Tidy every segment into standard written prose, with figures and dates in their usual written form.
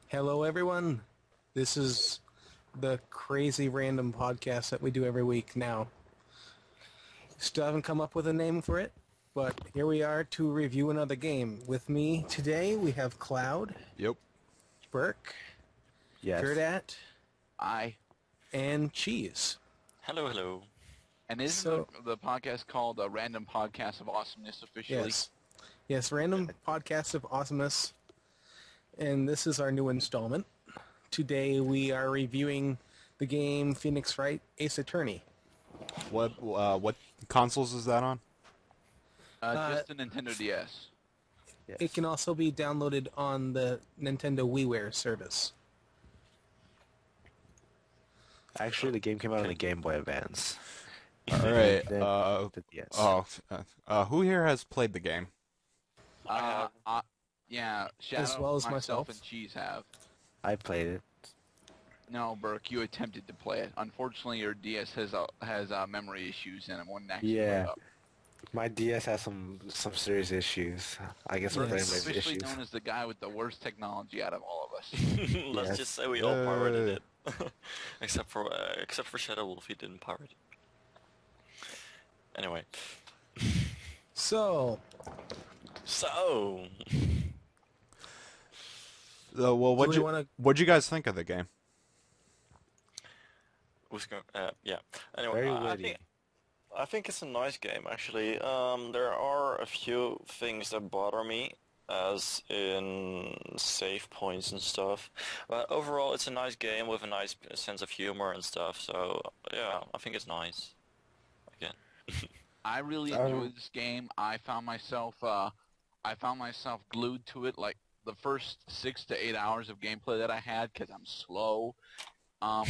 Hello, everyone. This is the crazy random podcast that we do every week now. Still haven't come up with a name for it, but here we are to review another game. With me today, we have Cloud, Yep. Burke, Yes. Gerdat, Aye. and Cheese. Hello, hello. And isn't the podcast called a Random Podcast of Awesomeness officially? Yes, Random Podcast of Awesomeness. And this is our new installment. Today we are reviewing the game Phoenix Wright Ace Attorney. What consoles is that on? Just a Nintendo DS. Yes. It can also be downloaded on the Nintendo WiiWare service. Actually, the game came out on the Game Boy Advance. All right. Yes. Who here has played the game? Yeah, Shadow, As well as myself. and Cheese have. I played it. No, Burke, you attempted to play it. Unfortunately, your DS has memory issues and it wouldn't actually Yeah. load up. My DS has some serious issues. I guess Burke frame is rate officially issues. known as the guy with the worst technology out of all of us. Let's Yes. just say we all pirated it. except for Shadow Wolf, he didn't pirate it. Anyway. So, Well, do we wanna- what'd you guys think of the game? who's going? Yeah. Anyway, Very I witty. think it's a nice game actually. There are a few things that bother me, as in save points and stuff. But overall, it's a nice game with a nice sense of humor and stuff. So yeah, I think it's nice. Again. I really enjoyed this game. I found myself glued to it like the first 6 to 8 hours of gameplay that I had, because I'm slow,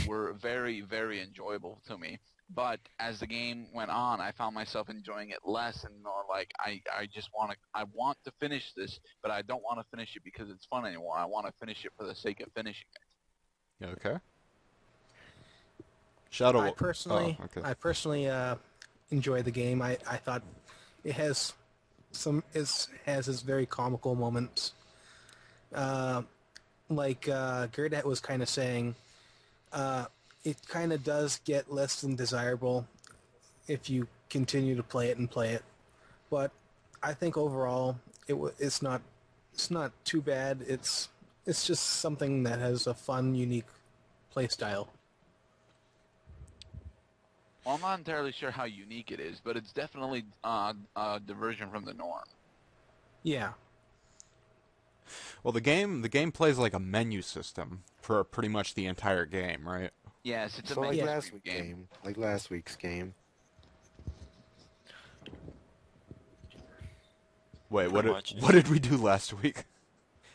were very, very enjoyable to me. But as the game went on, I found myself enjoying it less and more like I want to finish this, but I don't want to finish it because it's fun anymore. I want to finish it for the sake of finishing it. Okay. Shadow. I personally okay. enjoy the game. I thought it has its very comical moments. Like Gerdat was kind of saying, it kind of does get less than desirable if you continue to play it. But I think overall it's not too bad. It's just something that has a fun, unique play style. Well, I'm not entirely sure how unique it is, but it's definitely a diversion from the norm. Yeah. Well, the game plays like a menu system for pretty much the entire game, right? Yes, it's a So like menu last screen week's game. Like last week's game. Wait, Pretty much. what did we do last week?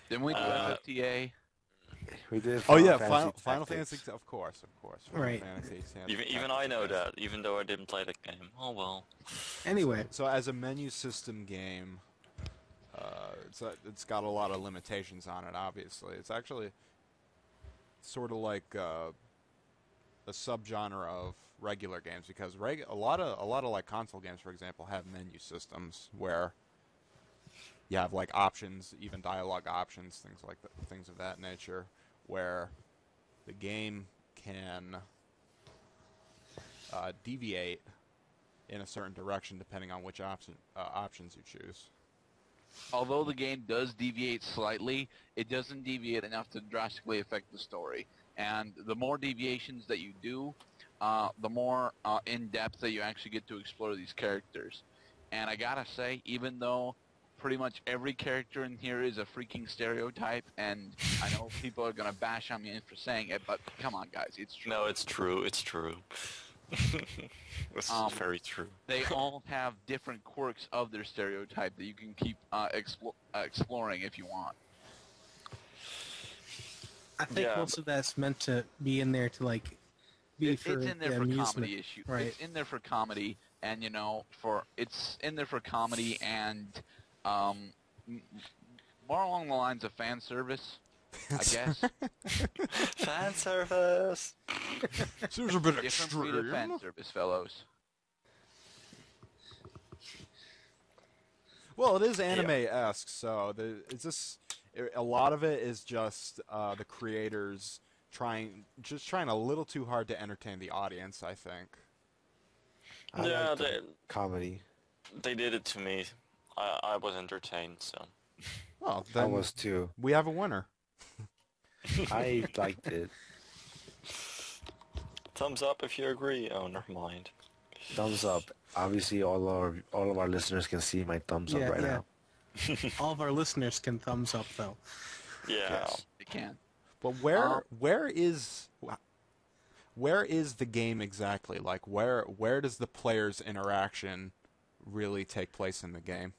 Didn't we do FFTA? We did Oh yeah, Final Final Tactics. Fantasy. Of course. Final Right. Fantasy. Even I know that, even though I didn't play the game. Oh well. Anyway, So as a menu system game, it's got a lot of limitations on it. Obviously, it's actually sort of like a subgenre of regular games, because a lot of like console games, for example, have menu systems where you have like options, even dialogue options, things of that nature, where the game can deviate in a certain direction depending on which options you choose. Although the game does deviate slightly, it doesn't deviate enough to drastically affect the story. And the more deviations that you do, the more in-depth that you actually get to explore these characters. And I gotta say, even though pretty much every character in here is a freaking stereotype, and I know people are gonna bash on me for saying it, but come on guys, it's true. No, it's true. It's true. This is very true. They all have different quirks of their stereotype that you can keep exploring if you want. I think Yeah, most of that's meant to be in there to like be It's for in there the for amusement. comedy issue. Right. It's in there for comedy, and it's in there for comedy and more along the lines of fan service, I guess. Fan service. Seems a bit Different breed of fan service, fellows. Well, it is anime-esque, so A lot of it is just the creators trying a little too hard to entertain the audience, I think. I Yeah, like the comedy. they did it to me. I was entertained, so. Well, I then was too. we have a winner. I liked it. Thumbs up if you agree. Oh, never mind. Thumbs up. Obviously, all of our listeners can see my thumbs up Yeah, right yeah. now. All of our listeners can thumbs up, though. Yeah. Yes. It can. But where is the game exactly? Like where does the player's interaction really take place in the game?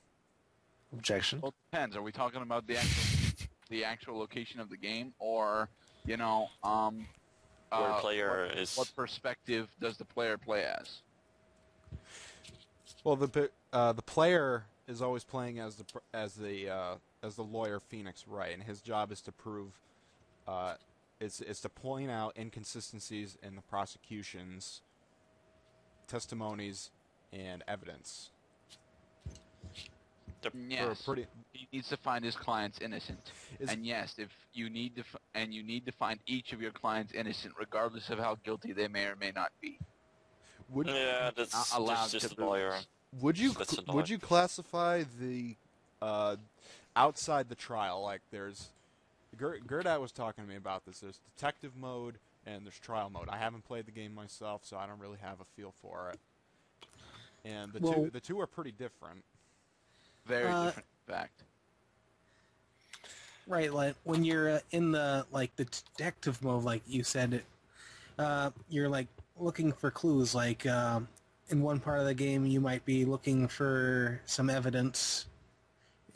Objection. Well, it depends. Are we talking about the actual location of the game, or Where the player is. what perspective does the player play as? Well, the player is always playing as the lawyer Phoenix Wright, and his job is to prove is to point out inconsistencies in the prosecution's testimonies and evidence. Yes, pretty- he needs to find his clients innocent. And yes, if you need to find each of your clients innocent, regardless of how guilty they may or may not be. Yeah, that's allowed just to the lawyer. Would you That's a would you classify the outside the trial, like there's Gerdat was talking to me about this. There's detective mode and there's trial mode. I haven't played the game myself, so I don't really have a feel for it. And the two are pretty different. Very different, in fact. Right, like when you're in the detective mode, like you said, you're like looking for clues. Like in one part of the game, you might be looking for some evidence.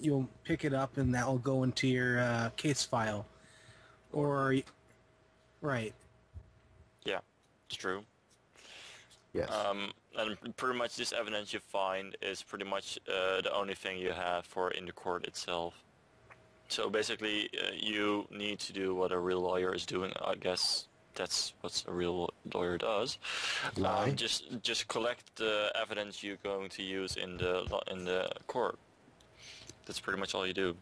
You'll pick it up, and that will go into your case file. Right. Yeah, it's true. Yes. And pretty much this evidence you find is pretty much the only thing you have for in the court itself. So basically, you need to do what a real lawyer is doing. I guess that's what a real lawyer does. Lie. Just collect the evidence you're going to use in the court. That's pretty much all you do.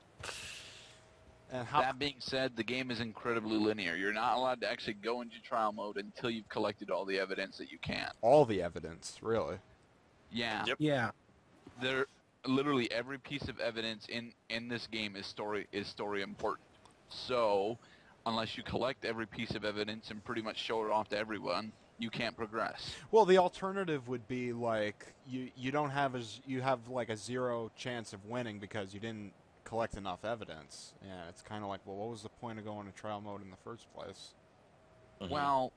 And how That being said, the game is incredibly linear. You're not allowed to actually go into trial mode until you've collected all the evidence that you can. all the evidence, really? Yeah. Yep. Yeah. Literally every piece of evidence in this game is story important. So, unless you collect every piece of evidence and pretty much show it off to everyone, you can't progress. Well, the alternative would be like you don't have you have like a 0 chance of winning because you didn't collect enough evidence. Yeah, it's kind of like, well, what was the point of going to trial mode in the first place? Mhm. Well,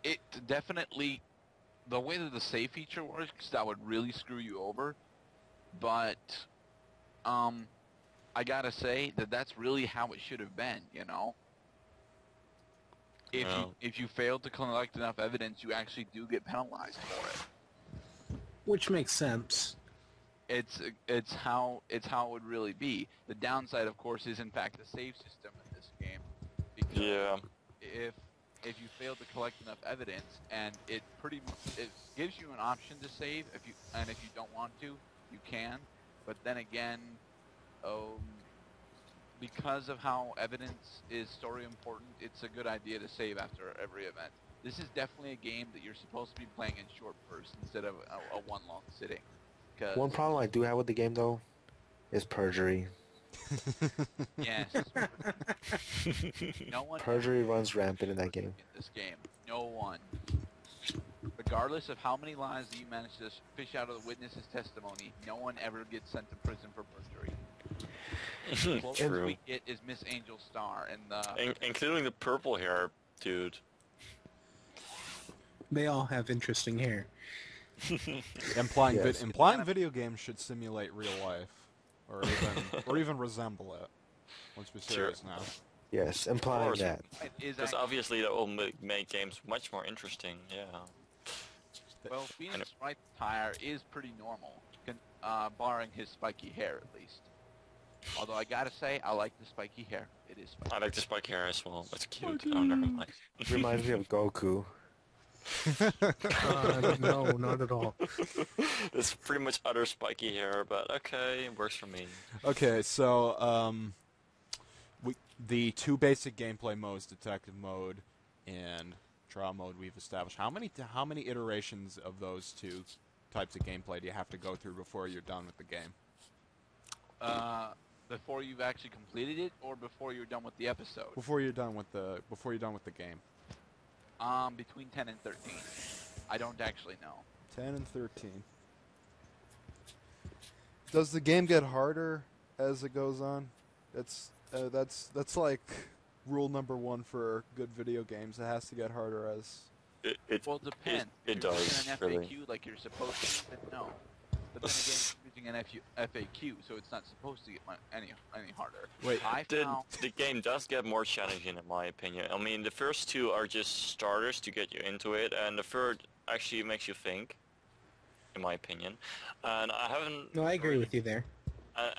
it definitely, the way that the save feature works, that would really screw you over. But, I gotta say that that's really how it should have been, you know? If you fail to collect enough evidence, you actually do get penalized for it. Which makes sense. It's how it would really be. The downside, of course, is in fact the save system in this game. Because Yeah. if you fail to collect enough evidence, and it gives you an option to save if you don't want to, you can. But then again, because of how evidence is story important, it's a good idea to save after every event. This is definitely a game that you're supposed to be playing in short bursts instead of a one long sitting. One problem I do have with the game, though, is perjury. Yes. No one Perjury runs rampant in that game. in this game. No one. Regardless of how many lies that you manage to fish out of the witness's testimony, no one ever gets sent to prison for perjury. The closest True. we get is Miss Angel Star, and Including the purple hair dude. They all have interesting hair. Implying Yes. video games should simulate real life, or even resemble it. Let's be serious now. Yes, implying course. that. Because obviously that will make games much more interesting. Yeah. well, Phoenix Wright attire is pretty normal, barring his spiky hair at least. Although I gotta say, I like the spiky hair. It is spiky. I like the spiky hair as well. It's cute. Oh, never mind. Reminds me of Goku. No, not at all. It's pretty much utter spiky hair, but okay, it works for me. Okay, so the two basic gameplay modes, detective mode and trial mode, we've established. How many iterations of those two types of gameplay do you have to go through before you're done with the game? Before you've actually completed it, or before you're done with the episode? Before you're done with the game. Between 10 and 13. I don't actually know. 10 and 13. Does the game get harder as it goes on? That's like rule number one for good video games. It has to get harder as... Well, it depends. It If you're does, using an FAQ really. like you're supposed to, then no. But then again, you're using an FAQ, so it's not supposed to get any harder. Wait, The game does get more challenging in my opinion. I mean, the first two are just starters to get you into it, and the third actually makes you think, in my opinion. And I haven't... No, I agree with you there.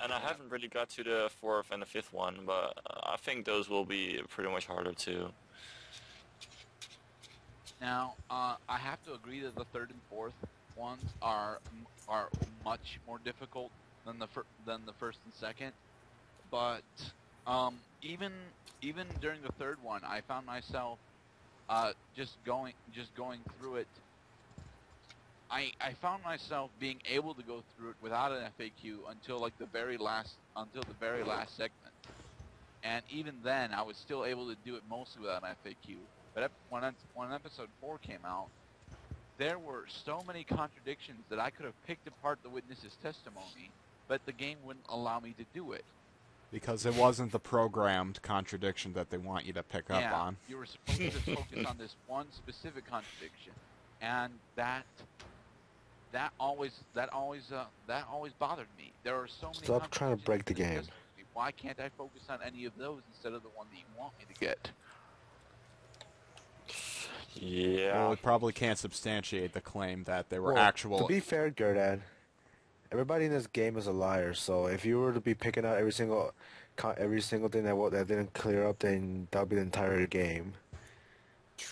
And I haven't really got to the fourth and the fifth one, but I think those will be pretty much harder too. Now, I have to agree that the third and fourth ones are much more difficult than the first and second. But even during the third one, I found myself just going through it. I found myself being able to go through it without an FAQ until the very last segment, and even then I was still able to do it mostly without an FAQ. But when episode 4 came out, there were so many contradictions that I could have picked apart the witness's testimony, but the game wouldn't allow me to do it. Because it wasn't the programmed contradiction that they want you to pick up on. You were supposed to focus on this one specific contradiction, and that always bothered me. There are so many. Stop trying to break the game. Why can't I focus on any of those instead of the one that you want me to get? Yeah. Well, it probably can't substantiate the claim that there were Well, actual... To be fair, Gerdad, everybody in this game is a liar. So if you were to be picking out every single thing that didn't clear up, then that would be the entire game.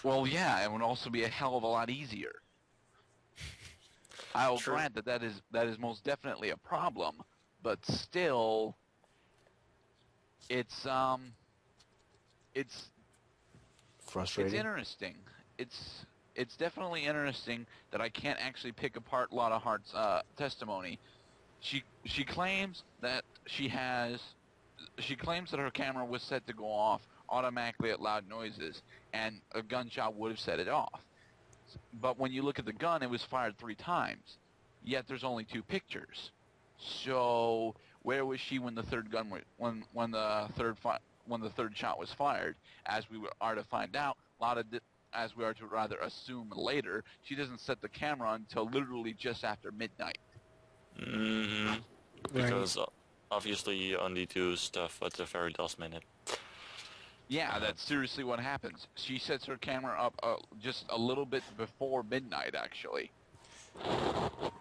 Well, yeah, it would also be a hell of a lot easier. I will grant that is most definitely a problem, but still, it's Frustrating. It's interesting. It's definitely interesting that I can't actually pick apart Lotta Hart's testimony. She claims that her camera was set to go off automatically at loud noises, and a gunshot would have set it off. But when you look at the gun, it was fired 3 times. Yet there's only 2 pictures. So where was she when the third when the third shot was fired? As we are to find out, as we are to rather assume later, she doesn't set the camera until literally just after midnight. Mm-hmm. Right. Because obviously you only do stuff at the very last minute. Yeah, that's seriously what happens. She sets her camera up just a little bit before midnight, actually.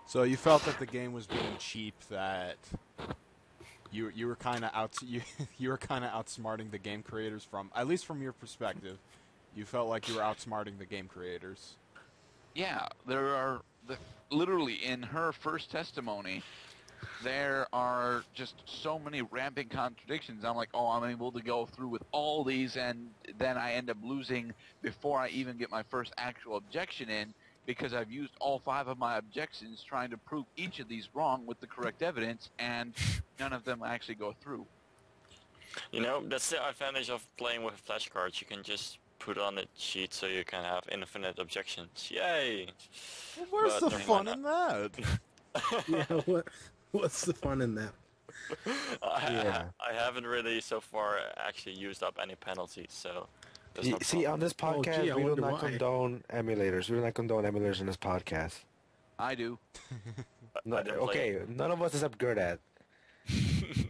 So you felt that the game was being cheap, that you were kind of you were kind of outsmarting the game creators, from at least from your perspective. You felt like you were outsmarting the game creators. Yeah, there are literally in her first testimony, there are just so many rampant contradictions. I'm like, oh, I'm able to go through with all these, and then I end up losing before I even get my first actual objection in, because I've used all 5 of my objections trying to prove each of these wrong with the correct evidence, and none of them actually go through. You know, that's the advantage of playing with flashcards. You can just put on a cheat so you can have infinite objections. Yay! Well, where's the fun in that? Yeah, what's the fun in that? I haven't really so far actually used up any penalties, so... See, on this podcast, gee, I we do wonder not why. condone emulators. We do not condone emulators in this podcast. I do. No, I didn't play okay, none of us except Gerdad.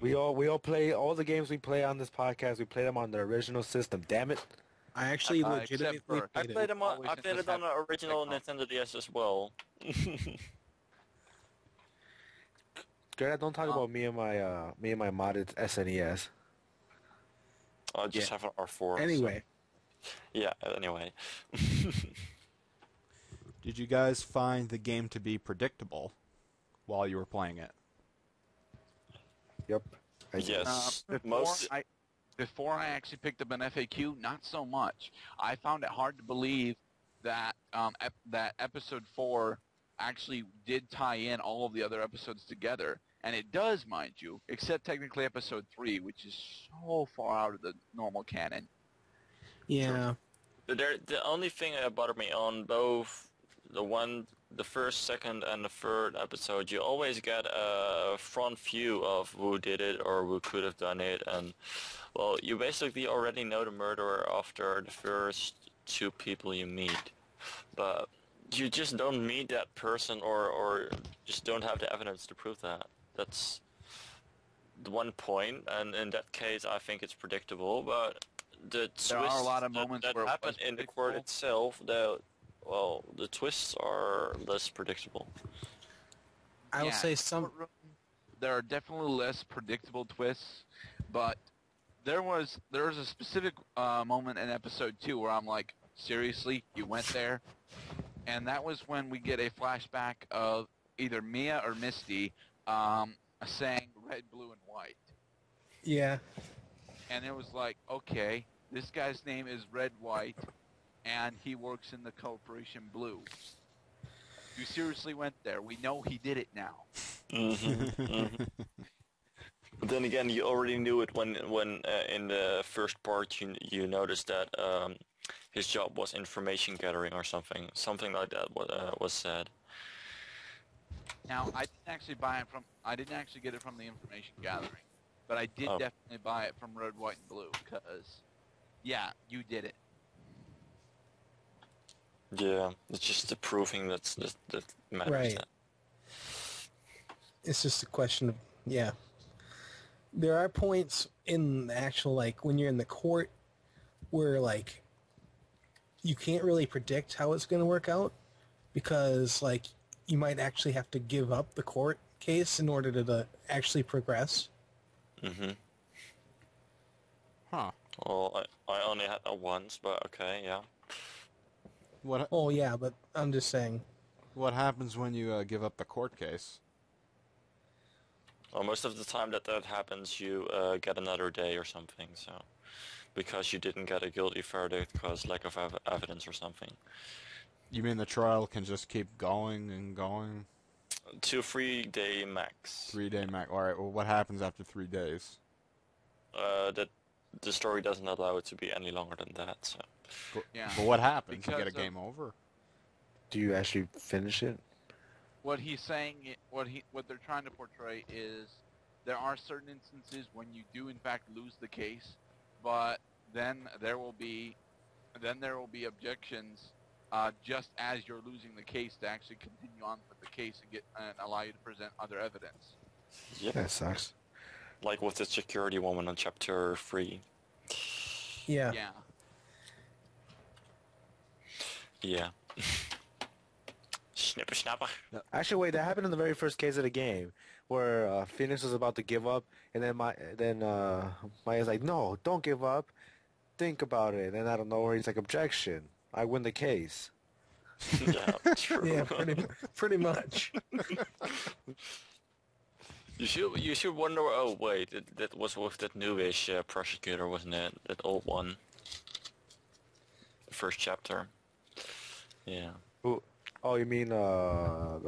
we all play all the games we play on this podcast. We play them on the original system. Damn it! I actually Except legitimately for- I played played it. them on. Always I played it on the have original technology. Nintendo DS as well. Gerdad, don't talk about me and my modded SNES. I just have an R4. Anyway, So, yeah. Anyway. Did you guys find the game to be predictable while you were playing it? Yep. I did. Yes. Before Most. before I actually picked up an FAQ, not so much. I found it hard to believe that that episode 4 actually did tie in all of the other episodes together. And it does, mind you, except technically episode 3, which is so far out of the normal canon. Yeah. The only thing that bothered me on both the first, second, and the third episode, you always get a front view of who did it or who could have done it, and well, you basically already know the murderer after the first 2 people you meet, but you just don't meet that person or just don't have the evidence to prove that. That's the one point, and in that case, I think it's predictable, but the There are a lot of moments that where it happened was in the court predictable. itself, the twists are less predictable. I would say in the some. courtroom, there are definitely less predictable twists, but there was a specific moment in episode 2 where I'm like, seriously, you went there? And that was when we get a flashback of either Mia or Misty saying red, blue, and white. Yeah. And it was like, okay, this guy's name is Red White, and he works in the Corporation Blue. You seriously went there. We know he did it now. But then again, you already knew it when in the first part you noticed that his job was information gathering or something like that was said. Now, I didn't actually get it from the information gathering, but I did definitely buy it from Red, White, and Blue, because, yeah, you did it. Yeah, it's just the proving that matters. Right. Then. It's just a question of, yeah. There are points in the actual, like, when you're in the court where, like, you can't really predict how it's going to work out because, like, you might actually have to give up the court case in order to actually progress. Mm-hmm. Huh. Well, I only had that once, but okay, yeah. What? Oh, yeah, but I'm just saying. What happens when you give up the court case? Well, most of the time that happens, you get another day or something, so because you didn't get a guilty verdict because lack of evidence or something. You mean the trial can just keep going and going? 2-3 day max. 3-day max. All right. Well, what happens after 3 days? That the story doesn't allow it to be any longer than that. So. Yeah. But what happens? Because You get a game over? Do you actually finish it? What he's saying, what they're trying to portray is there are certain instances when you do in fact lose the case, but then there will be objections just as you're losing the case to actually continue on with the case and allow you to present other evidence. Yep. That sucks. Like with the security woman on chapter 3. Yeah. Yeah. Yeah. Snipper snapper. Actually, wait, that happened in the very first case of the game, where Phoenix was about to give up, and then Maya's like, "No, don't give up. Think about it." And out of nowhere, he's like, "Objection! I win the case." Yeah, true. Yeah, pretty much. You should wonder. Oh wait, that was with that newish prosecutor, wasn't it? That old one. The first chapter. Yeah. Oh, you mean I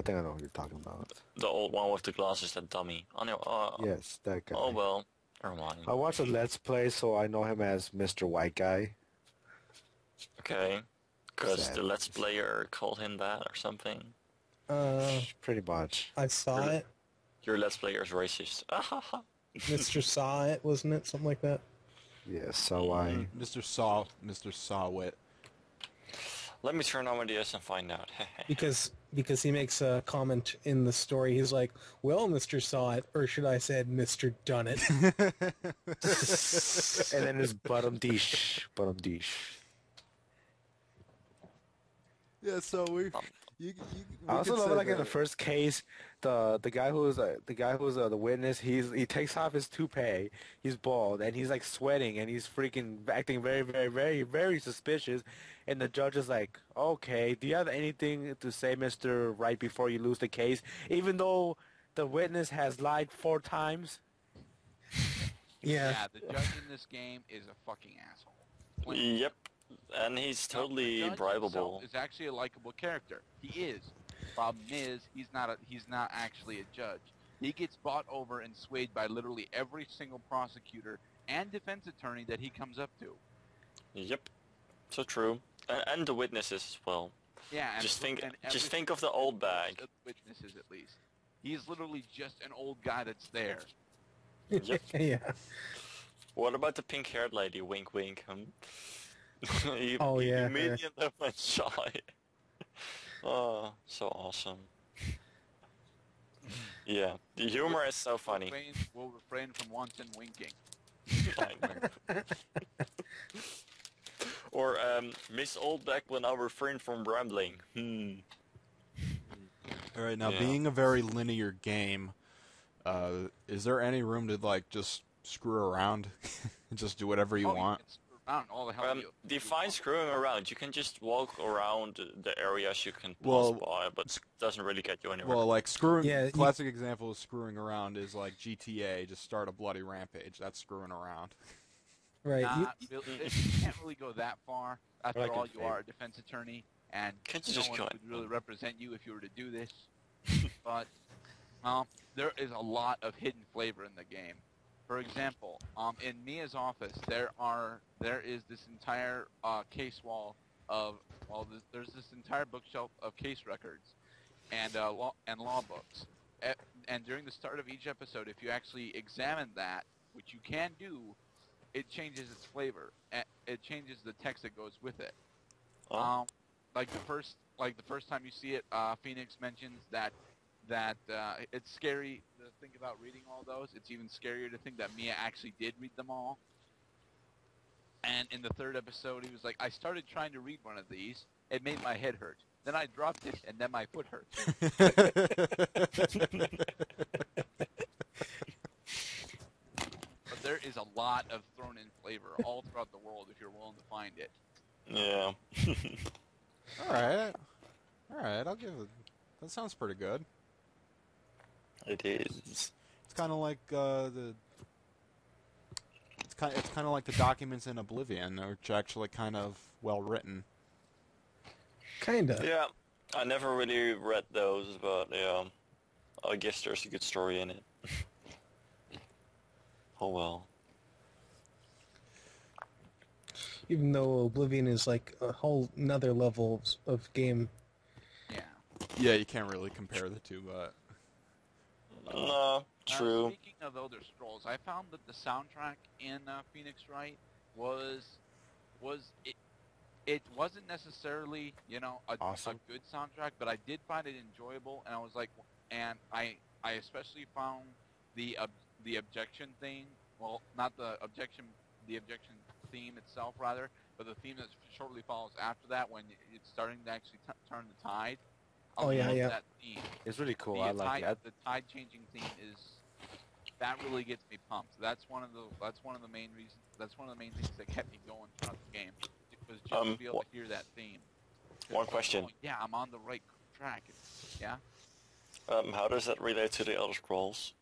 think I know what you're talking about. The old one with the glasses, that dummy. Oh no. Yes, that guy. Oh well. Never mind. I watched a Let's Play, so I know him as Mr. White Guy. Okay. Because Sad. the Let's Player called him that or something. Pretty much. I saw it. Your Let's Player is racist. Mr. Saw It, wasn't it? Something like that. Yeah, so I... Mr. Sawwit. Let me turn on my DS and find out. Because he makes a comment in the story. He's like, "Well, Mr. Saw It," or should I say, "Mr. Done It." And then his bottom dish. Yeah, so we I also love like in the first case, the guy who's the witness. He takes off his toupee. He's bald and he's like sweating and he's freaking acting very, very, very, very suspicious. And the judge is like, "Okay, do you have anything to say, Mr. Wright, before you lose the case?" Even though the witness has lied 4 times. Yeah. Yeah, the judge in this game is a fucking asshole. Plain and Yep. And he's Now, totally the judge bribable. himself is actually a likable character. He is. Problem is, he's not actually a judge. He gets bought over and swayed by literally every single prosecutor and defense attorney that he comes up to. Yep. So true. And the witnesses as well. Yeah, and Just and think of the old bag. Witnesses, at least. He's literally just an old guy that's there. Yep. Yeah. What about the pink-haired lady? Wink, wink. He Yeah, immediately went shy. Oh, so awesome. Yeah, the humor is so funny. We'll refrain from wanton winking. Or, Miss Oldback will now refrain from rambling. Alright, now Yeah. being a very linear game, is there any room to, like, just screw around? and just do whatever you want? You can screw around all the hell you Define screwing around. You can just walk around the areas you can pass Well, by, but it doesn't really get you anywhere. Well, like, screwing... Yeah, classic example of screwing around is, like, GTA, just start a bloody rampage. That's screwing around. Right. You can't really go that far. After Like all, in you are a defense attorney, and Can't you no just one go would in? really represent you if you were to do this. But there is a lot of hidden flavor in the game. For example, in Mia's office, there is this entire case wall of there's this entire bookshelf of case records and law books. And during the start of each episode, if you actually examine that, which you can do, it changes its flavor. It changes the text that goes with it. Oh. Like the first time you see it, Phoenix mentions that it's scary to think about reading all those. It's even scarier to think that Mia actually did read them all. And in the third episode, he was like, I started trying to read one of these. It made my head hurt. Then I dropped it, and then my foot hurt. But there is a lot of thrown-in flavor all throughout the world if you're willing to find it. Yeah. Alright, I'll give it... That sounds pretty good. It is. It's kind of like It's kind of like the documents in Oblivion, which are actually kind of well written. Kinda. Yeah. I never really read those, but yeah. I guess there's a good story in it. Oh well. Even though Oblivion is like a whole another level of game. Yeah. Yeah, you can't really compare the two, but... No, true. Speaking of Elder Scrolls, I found that the soundtrack in Phoenix Wright it wasn't necessarily, Awesome. a good soundtrack, but I did find it enjoyable, and I was like, and I especially found the objection theme, well, not the objection theme itself, rather, but the theme that shortly follows after that when it's starting to actually turn the tide. I Oh, yeah, love yeah. that theme. It's really cool. I like it. The tide changing theme that really gets me pumped. That's one of the main reasons. That's one of the main things that kept me going throughout the game. Was just to be able to hear that theme. One question. Yeah, I'm on the right track. Yeah. How does that relate to the Elder Scrolls?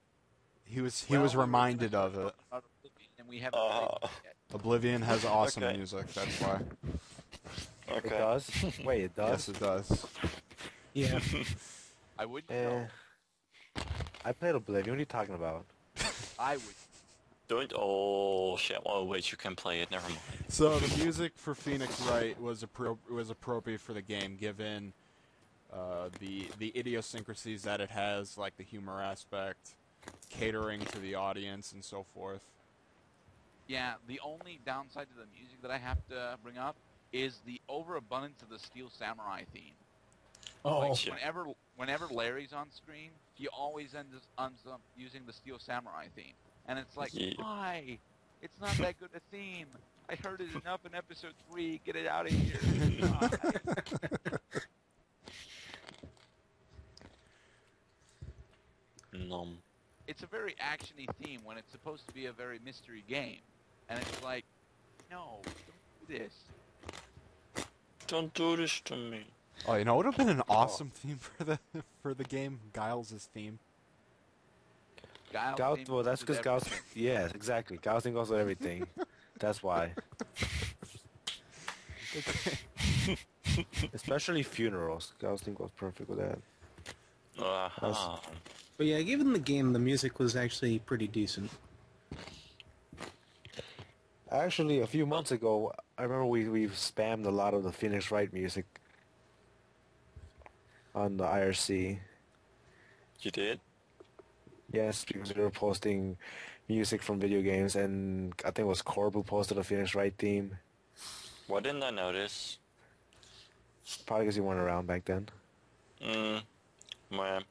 He was reminded of it. And we haven't played it yet. Oblivion has awesome Okay. music, that's why. It Okay. does? Wait, it does? Yes, it does. Yeah. I wouldn't Eh. know. I played Oblivion. What are you talking about? I would. Don't. Oh shit! Oh wait, you can play it. Never mind. So the music for Phoenix Wright was appropriate for the game, given the idiosyncrasies that it has, like the humor aspect, catering to the audience, and so forth. Yeah, the only downside to the music that I have to bring up is the overabundance of the Steel Samurai theme. Oh. Like, shit. whenever Larry's on screen, he always ends up using the Steel Samurai theme. And it's like, Yeah. why? It's not that good a theme. I heard it enough in episode 3. Get it out of here. Why? Nom. It's a very actiony theme when it's supposed to be a very mystery game. And it's like, no, don't do this. Don't do this to me. Oh, you know, it would have been an awesome theme for the game, Giles' theme. Well, that's because Gauss. Yes, exactly. Gaussing goes with everything. That's why. Especially funerals. Gaussing goes perfect with that. Uh-huh. But yeah, given the game, the music was actually pretty decent. Actually, a few months ago, I remember we spammed a lot of the Phoenix Wright music on the IRC. You did? Yes, because we were posting music from video games, and I think it was Corb who posted a Phoenix Wright theme. Why didn't I notice? Probably because you weren't around back then. Man,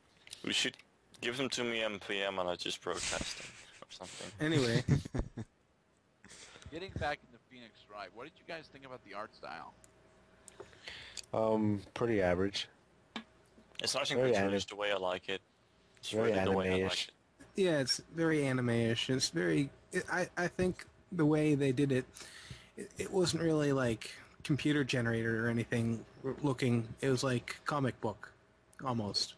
we should give them to me in PM and I just broadcast them or something. Anyway, Getting back into Phoenix Wright, what did you guys think about the art style? Pretty average. It's nice and Very cartoonish just the way I like it. It's Very really the way I like anime-ish. it. yeah, it's very anime-ish. It's very. I think the way they did it, it wasn't really like computer generated or anything looking. It was like comic book, almost.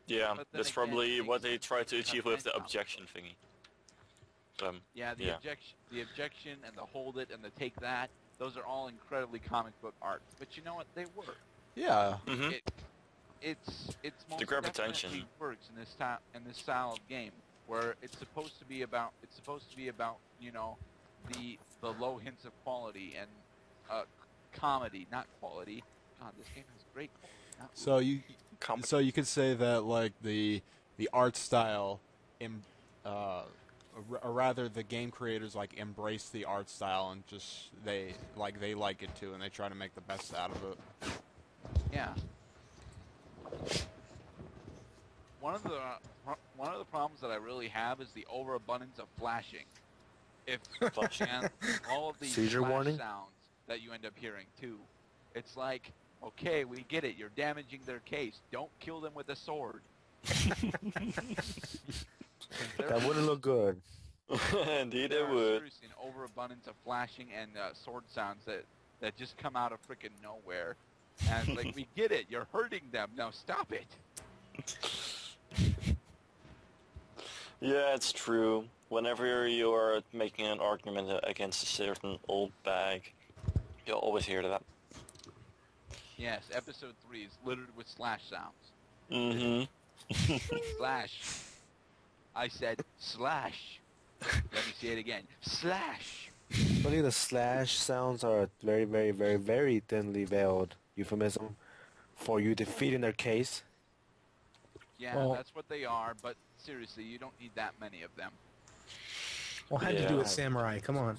Yeah, But then that's again, probably it what they makes tried to sense achieve to have with the fan objection thingy. Yeah, the objection, and the hold it, and the take that. Those are all incredibly comic book art. But you know what? They work. Yeah. Mm-hmm. It's most To grab definitely attention. works in this style of game where it's supposed to be about the low hints of quality and comedy, not quality. God, this game has great quality. Not So you could say that like the art style, or rather the game creators like embrace the art style and just they like it too and they try to make the best out of it. Yeah. One of the problems that I really have is the overabundance of flashing. And all of these Seizure flash warning? sounds that you end up hearing too. It's like, okay, we get it. You're damaging their case. Don't kill them with a sword. That wouldn't look good. Indeed There it are would. seriously an overabundance of flashing and sword sounds that just come out of freaking nowhere. And it's like, we get it. You're hurting them. Now stop it. Yeah, it's true. Whenever you are making an argument against a certain old bag, you'll always hear that. Yes, episode 3 is littered with slash sounds. Mm-hmm. Slash. I said slash. Let me say it again. Slash. But the slash sounds are a very, very, very, very thinly veiled euphemism for you defeating their case. Yeah, Well- that's what they are, but seriously, you don't need that many of them. Well, had to do Yeah. with samurai. Come on.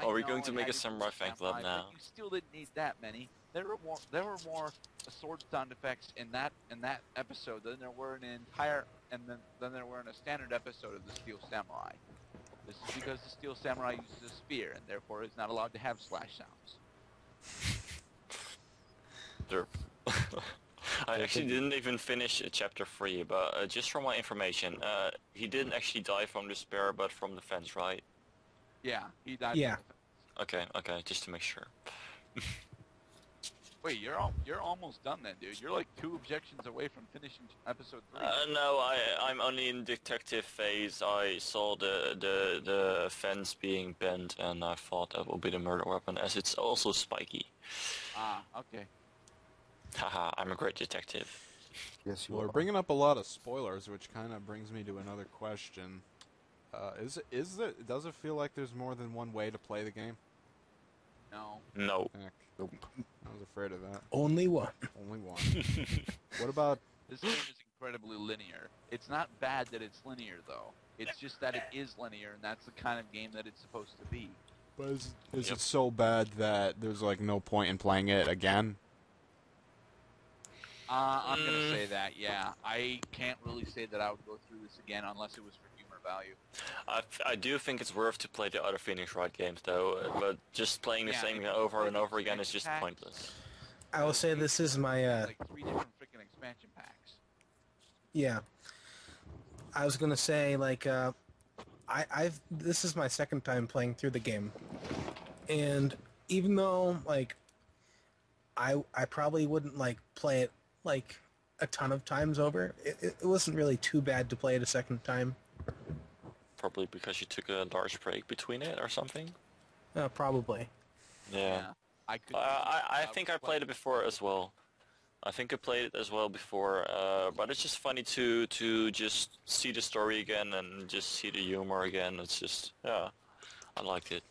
Are we I going know to it make had a to do samurai with fan club samurai, now? But you still didn't need that many. There were more sword sound effects in that episode than there were in an entire than there were in a standard episode of the Steel Samurai. This is because the Steel Samurai uses a spear and therefore is not allowed to have slash sounds. Derp. I actually didn't even finish chapter 3, but just for my information, he didn't actually die from the spear, but from the fence, right? Yeah, he died. Yeah. Okay, just to make sure. Wait, you're almost done then, dude. You're like 2 objections away from finishing episode 3. No, I'm only in detective phase. I saw the fence being bent, and I thought that would be the murder weapon, as it's also spiky. Ah, okay. Haha, I'm a great detective. Yes, you Well, are. we're bringing up a lot of spoilers, which kind of brings me to another question. Does it feel like there's more than one way to play the game? No. No. Heck, Nope. I was afraid of that. Only one. Only one. What about This game is incredibly linear. It's not bad that it's linear, though. It's just that it is linear, and that's the kind of game that it's supposed to be. But is Yep. it so bad that there's like no point in playing it again? I'm gonna say that, yeah. I can't really say that I would go through this again unless it was for humor value. I do think it's worth to play the other Phoenix Wright games, though, but just playing the Yeah, same if you over play and the over again is just expansion pointless. I will say this is my Like 3 different freaking expansion packs. yeah. I was gonna say like I've this is my second time playing through the game, and even though like I probably wouldn't like play it like a ton of times over. It wasn't really too bad to play it a second time. Probably because you took a large break between it or something. Probably. Yeah. I could. I think I played it before as well. I think I played it as well before, but it's just funny to just see the story again and just see the humor again. It's just, yeah, I liked it.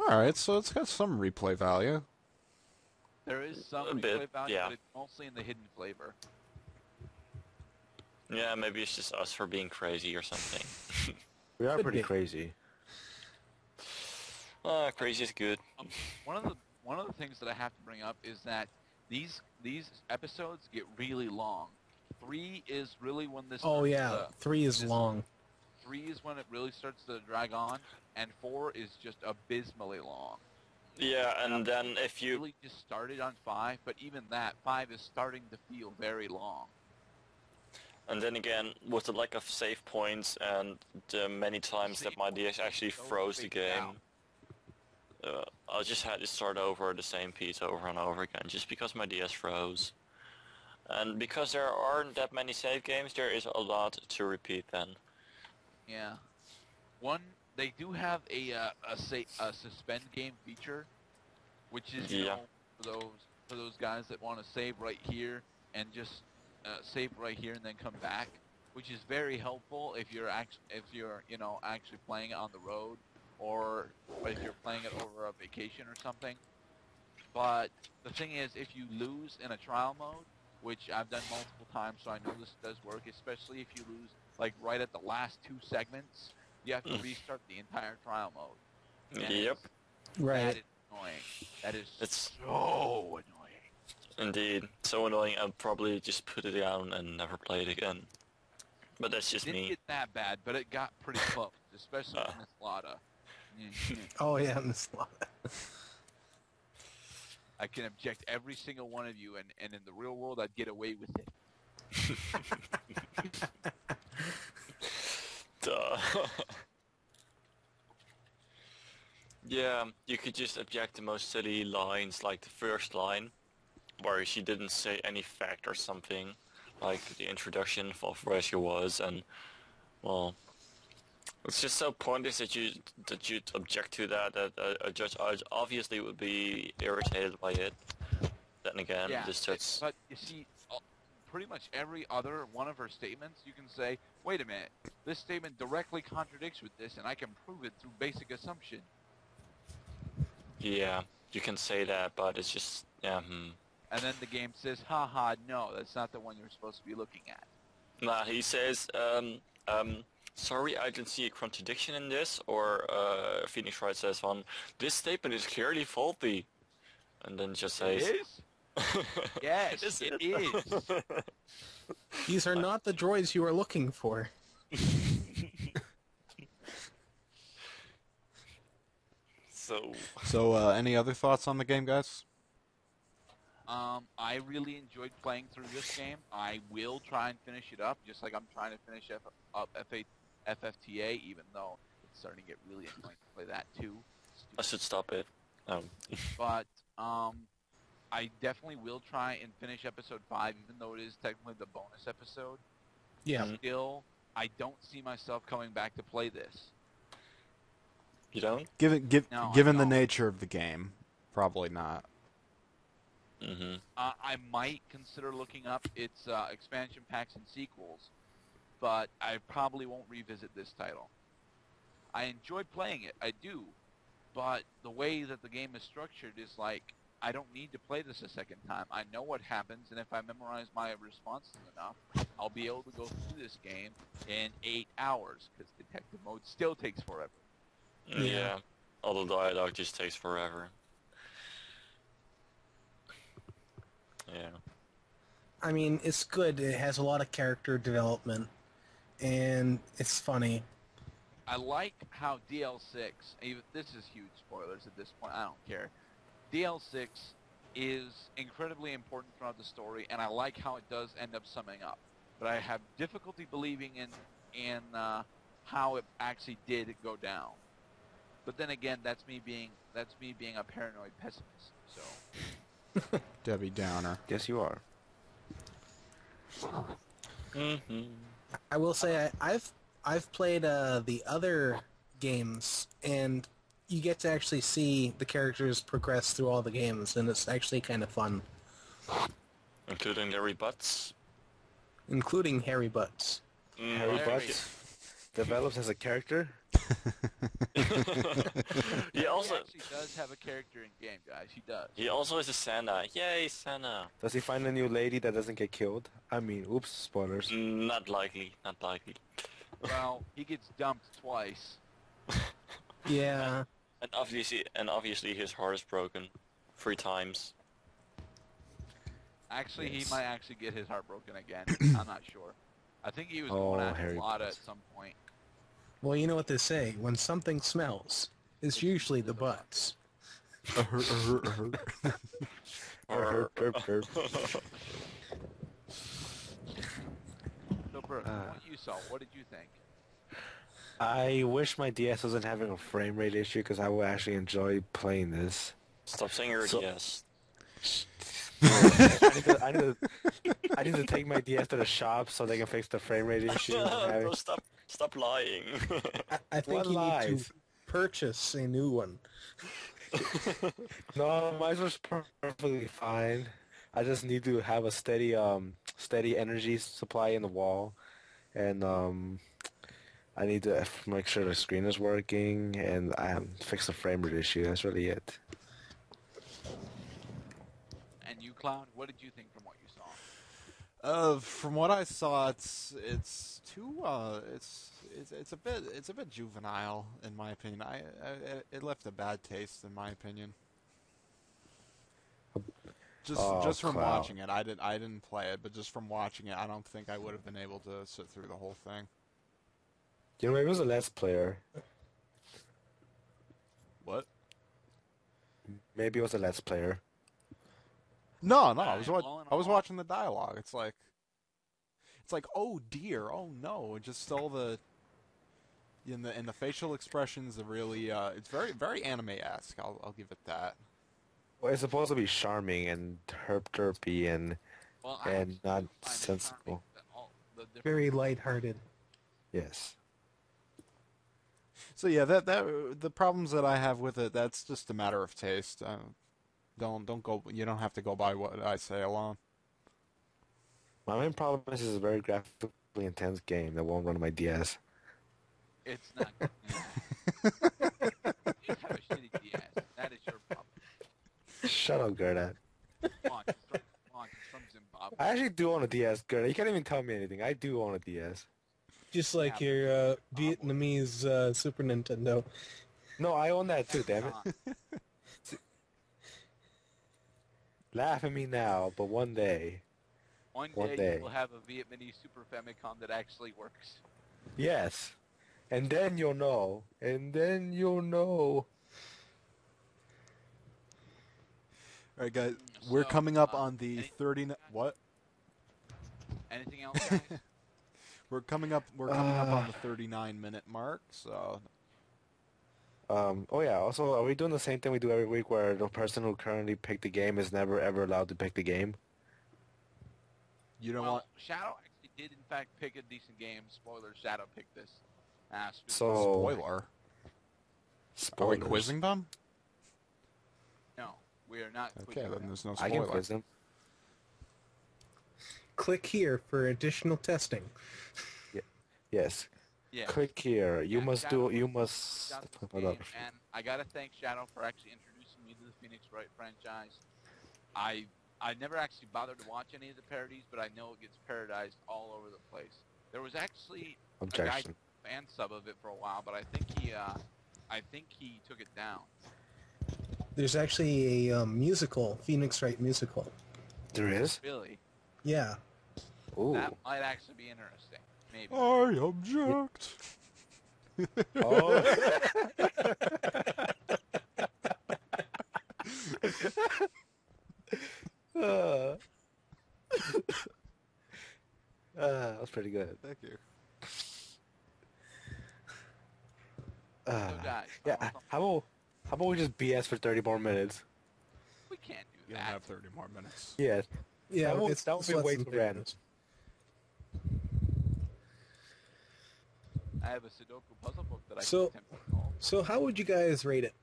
Alright, so it's got some replay value. There is some A bit, replay value, yeah. but it's mostly in the hidden flavor. Yeah, maybe it's just us for being crazy or something. We are Could pretty be. crazy. Crazy is good. One of the things that I have to bring up is that these episodes get really long. 3 is really when this. Oh yeah, 3 is long. 3 is when it really starts to drag on, and 4 is just abysmally long. Yeah, and then if you... really just started on 5, but even that 5 is starting to feel very long. And then again, with the lack of save points and the many times that my DS actually froze the game, I just had to start over the same piece over and over again, just because my DS froze. And because there aren't that many save games, there is a lot to repeat then. Yeah. They do have a suspend game feature, which is you know, for those guys that want to save right here and just save right here and then come back, which is very helpful if you're you know actually playing it on the road or if you're playing it over a vacation or something. But the thing is, if you lose in a trial mode, which I've done multiple times, so I know this does work, especially if you lose like right at the last 2 segments. You have to restart the entire trial mode. And Yep. Right. That is annoying. That is so annoying. Indeed. So annoying, I'll probably just put it down and never play it again. But that's just It didn't me. get that bad, but it got pretty close, especially with Miss Lotta. Oh yeah, Miss Lotta. I can object every single one of you, and in the real world, I'd get away with it. Duh. Yeah, you could just object to most silly lines, like the first line, where she didn't say any fact or something, like the introduction of where she was, and, well, it's just so pointless that you'd object to that a judge obviously would be irritated by it. Then again, Yeah, that's... but you see, pretty much every other one of her statements, you can say, wait a minute, this statement directly contradicts with this, and I can prove it through basic assumption. Yeah, you can say that, but it's just, yeah, And then the game says, haha, no, that's not the one you're supposed to be looking at. Nah, he says, sorry, I didn't see a contradiction in this, or Phoenix Wright says this statement is clearly faulty. And then just says... It is? Yes, it is. These are not the droids you are looking for. So, any other thoughts on the game, guys? I really enjoyed playing through this game. I will try and finish it up, just like I'm trying to finish up FFTA, even though it's starting to get really annoying to play that too. I should stop it. But I definitely will try and finish episode 5, even though it is technically the bonus episode. Yeah. Still, I don't see myself coming back to play this. You don't? Given No, the I don't. nature of the game, probably not. Mm-hmm. I might consider looking up its expansion packs and sequels, but I probably won't revisit this title. I enjoy playing it, I do, but the way that the game is structured is like, I don't need to play this a second time. I know what happens, and if I memorize my responses enough, I'll be able to go through this game in 8 hours, because detective mode still takes forever. Yeah. All the dialogue just takes forever. Yeah. I mean, it's good. It has a lot of character development, and it's funny. I like how DL6, even this is huge spoilers at this point, I don't care. DL6 is incredibly important throughout the story, and I like how it does end up summing up. But I have difficulty believing in how it actually did go down. But then again, that's me being a paranoid pessimist. So Debbie Downer. Yes, you are. Mm-hmm. I will say I've played the other games, and you get to actually see the characters progress through all the games, and it's actually kind of fun, Including Larry Butts. including Harry Butts. Harry Larry. Butts develops as a character. He also actually does have a character in game, guys. He does. he also is a Santa. Yay, Santa! Does he find a new lady that doesn't get killed? I mean, oops, spoilers. Not likely. Not likely. Well, he gets dumped twice. Yeah, And obviously his heart is broken 3 times. Actually, Yes. he might actually get his heart broken again. I'm not sure. I think he was Oh, going after Harry Lotta Potter. at some point. well, you know what they say: when something smells, it's usually the butts. Herp, herp, herp. So, Bert, from what you saw, what did you think? I wish my DS wasn't having a frame rate issue because I would actually enjoy playing this. Stop saying your So- DS. I need to take my DS to the shop so they can fix the frame rate issue. Bro, stop lying. I think What you need lies? to purchase a new one. No, mine was perfectly fine. I just need to have a steady energy supply in the wall, and I need to make sure the screen is working, and I fix the frame rate issue. That's really it. And you, Cloud, what did you think from what you saw? From what I saw, it's too it's a bit juvenile in my opinion. It left a bad taste in my opinion. Just from Cloud. watching it, I didn't play it, but just from watching it, I don't think I would have been able to sit through the whole thing. You know, maybe it was a Let's Player. What? Maybe it was a Let's Player. No, I was All in I was all- watching the dialogue. It's like, oh dear, oh no, just all the in the facial expressions are really it's very anime-esque. I'll give it that. Well, it's supposed to be charming and herp-derpy and Well, I and actually not do find it sensible. charming that all the different Very lighthearted. Yes. So yeah, that the problems that I have with it, that's just a matter of taste. Don't go. You don't have to go by what I say alone. My main problem is it's a very graphically intense game that won't run on my DS. It's not. Yeah. You have a shitty DS. That is your problem. Shut up, Gerda. Launch from Zimbabwe. I actually do own a DS, Gerda. You can't even tell me anything. I do own a DS. Just like Yeah, your Vietnamese Super Nintendo. No, I own that too, damn it. Laugh at me now, but one day. One One day, day. you will have a Vietnamese Super Famicom that actually works. Yes. And then you'll know. And then you'll know. All right, guys, we're So, coming up on the any- 30. What? Anything else, guys? We're coming up on the 39-minute mark. So Oh yeah, also, are we doing the same thing we do every week where the person who currently picked the game is never ever allowed to pick the game? you don't Well, want Shadow actually did in fact pick a decent game. Spoiler: Shadow picked this. So- spoiler. Are we Spoilers. quizzing them? No, we are not. Okay, quizzing then them. there's no I spoiler. can quiz them. Click here for additional testing. Yes. Yeah. Click here. You Yeah, must Shadow do. You must. got this Hold game, on. and I gotta thank Shadow for actually introducing me to the Phoenix Wright franchise. I never actually bothered to watch any of the parodies, but I know it gets parodized all over the place. There was actually a guy Objection. fan sub of it for a while, but I think he took it down. There's actually a musical, Phoenix Wright musical. There is. Really, Yeah. Ooh. that might actually be interesting. Maybe. I object. Oh. That was pretty good. Thank you. So guys, Yeah. How about we just BS for 30 more minutes? we can't do You don't that. have 30 more minutes. Yeah. Yeah, That would- it's that would be less way than too 30 random. minutes. I have a Sudoku puzzle book that I So- can attempt to solve. So how would you guys rate it?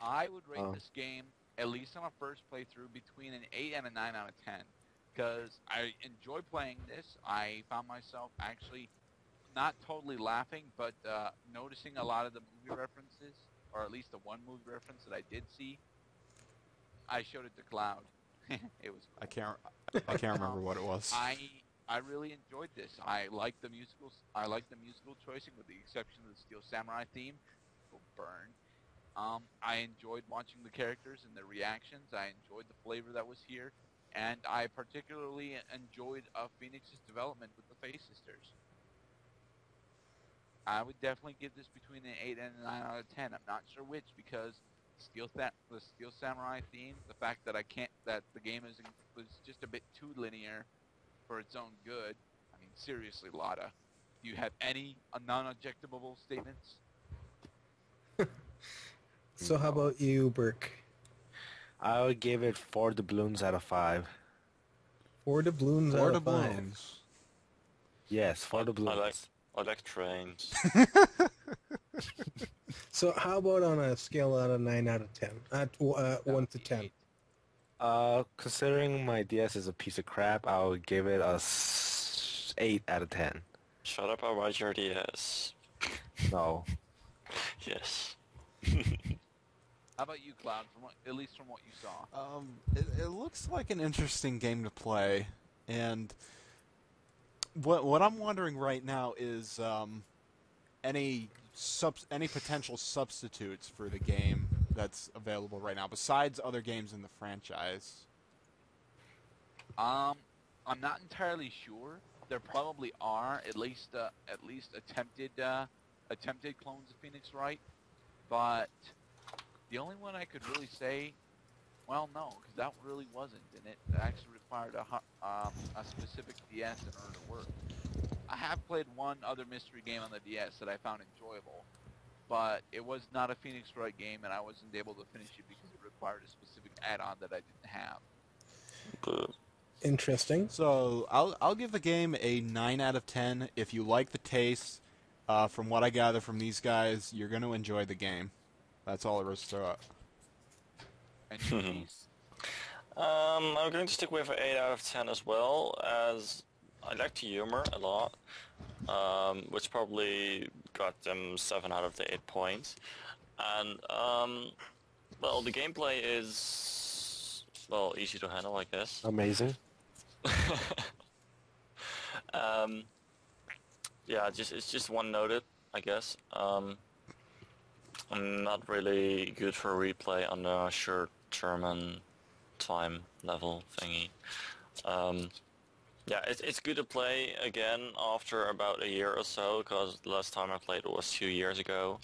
I would rate this game, at least on a first playthrough, between an 8 and a 9 out of 10. Because I enjoy playing this. I found myself actually not totally laughing, but noticing a lot of the movie references, or at least the one movie reference that I did see. I showed it to Cloud. It was cool. I can't remember what it was. I really enjoyed this. I like the musical choicing, with the exception of the Steel Samurai theme. Will burn. I enjoyed watching the characters and their reactions. I enjoyed the flavor that was here, and I particularly enjoyed Phoenix's development with the Face Sisters. I would definitely give this between an 8 and a 9 out of 10. I'm not sure which, because the Steel Samurai theme, the fact that the game was just a bit too linear for its own good. I mean, seriously, Lotta, do you have any non-objectable statements? So how about you, Burke? I would give it 4 doubloons out of 5. 4 doubloons out of 5. doubloons. Yes, 4 doubloons. I like trains. So how about on a scale out of 9 out of 10? 1 to 10. Considering my DS is a piece of crap, I would give it a 8 out of 10. Shut up, I write your DS. No. Yes. How about you, Cloud? At least from what you saw. It looks like an interesting game to play, and what I'm wondering right now is any potential substitutes for the game that's available right now besides other games in the franchise. I'm not entirely sure. There probably are at least attempted clones of Phoenix Wright, but the only one I could really say, well, no, because that really wasn't, and it actually required a specific DS in order to work. I have played one other mystery game on the DS that I found enjoyable, but it was not a Phoenix Wright game, and I wasn't able to finish it because it required a specific add-on that I didn't have. Interesting. So I'll give the game a 9 out of 10. If you like the taste, from what I gather from these guys, you're going to enjoy the game. That's all there is to it. And geez, I'm going to stick with an 8 out of 10 as well, as I like the humor a lot, which probably got them 7 out of the 8 points. And, well, the gameplay is, well, easy to handle, I guess. Amazing. Yeah, it's just one-noted, I guess. I'm not really good for replay on the short-term and time level thingy. Yeah, it's good to play again after about a year or so, because the last time I played it was 2 years ago,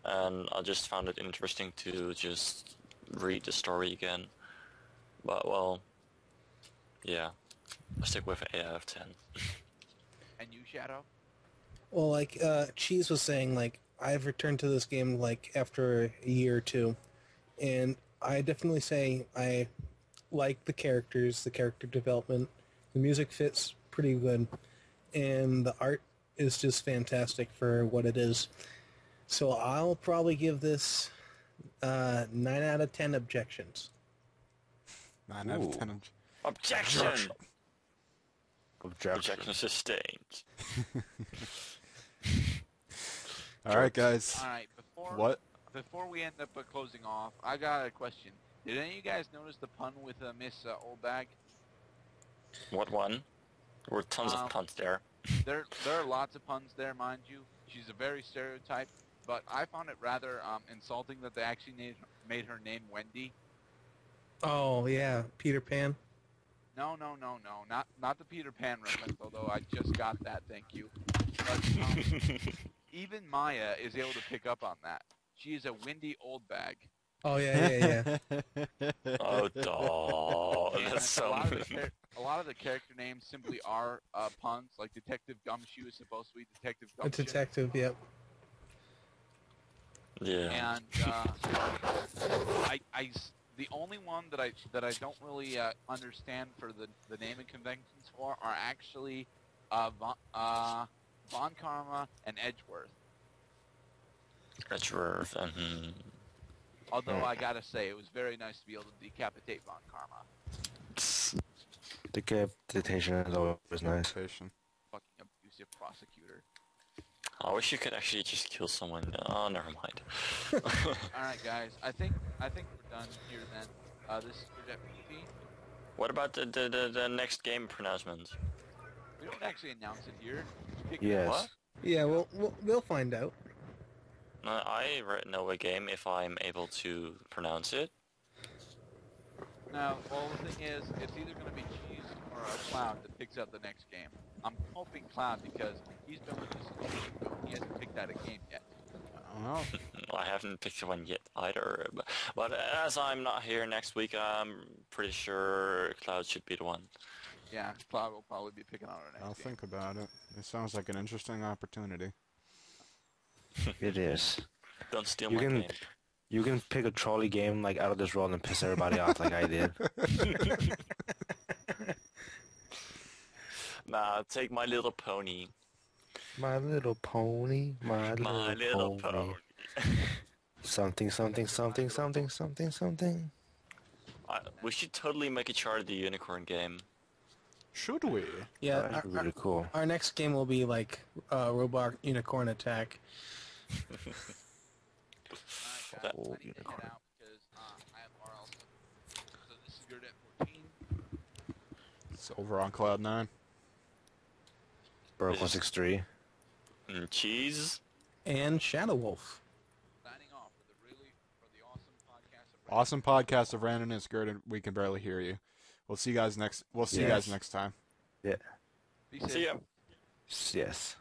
and I just found it interesting to just read the story again. But, well, yeah, I stick with 8 out of 10. and you, Shadow? Well, like Cheese was saying, like I've returned to this game like after a year or two, and I definitely say I like the characters, the character development. The music fits pretty good, and the art is just fantastic for what it is. So I'll probably give this 9 out of 10 objections. 9 out of 10. Objection! Objection. Objection sustained. All right, guys. All right, before we end up closing off, I got a question. Did any of you guys notice the pun with Miss Oldbag? What one? There were tons of puns there. There are lots of puns there, mind you. She's a very stereotype, but I found it rather insulting that they actually made her name Wendy. Oh yeah, Peter Pan. No, not the Peter Pan reference, although I just got that, thank you. But even Maya is able to pick up on that. She is a Wendy Oldbag. Oh yeah. Oh, dog. And That's so a lot of the character names simply are puns, like Detective Gumshoe is supposed to be Detective A Gumshoe. detective, yep. Yeah. And the only one that I don't really understand for the naming conventions for are actually Von Karma, and Edgeworth. Edgeworth, Although I gotta say, it was very nice to be able to decapitate Von Karma. Decapitation is always nice. Patient. Fucking abusive prosecutor. I wish you could actually just kill someone. Oh, never mind. Alright, guys. I think we're done here then. This is your deputy. What about the next game pronouncement? We don't actually announce it here. Pick Yes. What? Yeah, well, we'll find out. I know a game if I'm able to pronounce it. Now, well, the thing is, it's either going to be Cheese or Cloud that picks out the next game. I'm hoping Cloud because he's been with us a long ago. He hasn't picked out a game yet. Oh, I haven't picked one yet either. But as I'm not here next week, I'm pretty sure Cloud should be the one. Yeah, Cloud will probably be picking out our next I'll game. think about it. It sounds like an interesting opportunity. It is. Don't steal You my can- game. You can pick a trolley game like out of this world and piss everybody off like I did. Nah, take My Little Pony. My little pony, my My little Little pony. Pony. Something, something, something, something, something, something. We should totally make a Charlie the Unicorn game. Should we? Yeah, That'd be really cool. our next game will be like Robot Unicorn Attack. Alright, guys, Oh, I need to unicorn. head out because I have RL. So this is your Debt 14. It's over on Cloud 9. Broke 163. Cheese. And Shadow Wolf. Signing off for the awesome podcast of Awesome podcast of Random and Skirt, and we can barely hear you. We'll see you guys next. We'll see you guys Yes. next time. Yeah. Be safe. See ya. Yes.